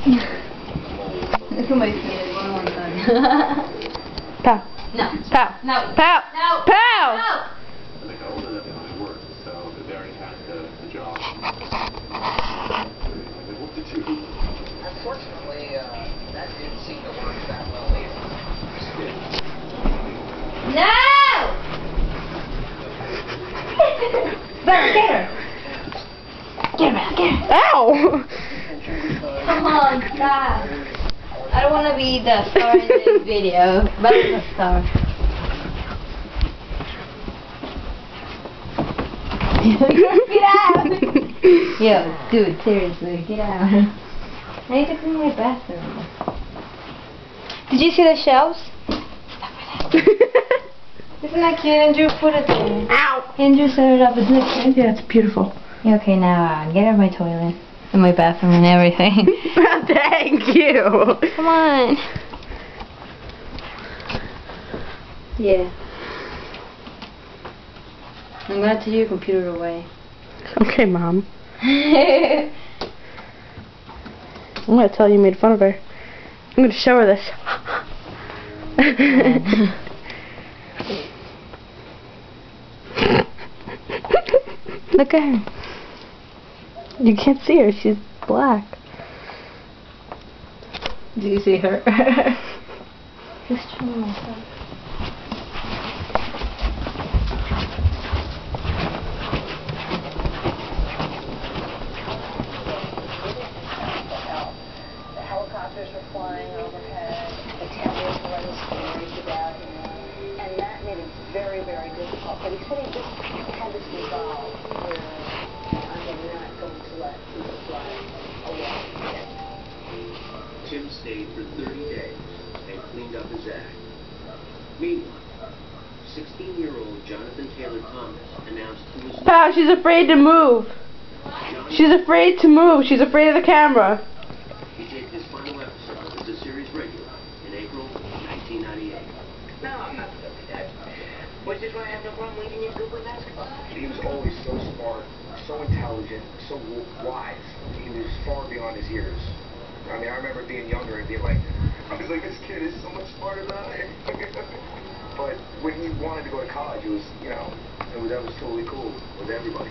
Somebody's seen it one time. Pow. No. Pow. No. Pow. No. Pow. No. I think all of that only worked, so they already had the job. What to do? Unfortunately, that didn't seem to work that well either. No! Better get her. Get her out, get her. Ow! Come on, stop. I don't want to be the star in this video, but I'm the star. Get out! Yo, dude, seriously, get out. I need to clean my bathroom. Did you see the shelves? Isn't that cute? Andrew put it there. Ow! Andrew set it up. Isn't it cute? Yeah, it's beautiful. Yeah, okay, now get out of my toilet. And my bathroom and everything. Thank you. Come on. Yeah. I'm gonna take your computer away. Okay, Mom. I'm gonna tell you made fun of her. I'm gonna show her this. Look at her. You can't see her. She's black. Do you see her? Just showing myself. The helicopters were flying overhead, the cameras were running stories about him, and that made it very, very difficult. But he said he just had this resolve where I am not going to let people fly away. Tim stayed for 30 days and cleaned up his act. Meanwhile, 16-year-old Jonathan Taylor Thomas announced he was... Pow, she's afraid to move. She's afraid to move. She's afraid of the camera. He did his final episode as a series regular in April 1998. No, I'm not. Was just why I have no problem leading you to go play basketball. He was always so smart, so intelligent, so wise. He was far beyond his years. I mean, I remember being younger and being like, I was like, this kid is so much smarter than I am. But when he wanted to go to college, it was, you know, that was totally cool with everybody.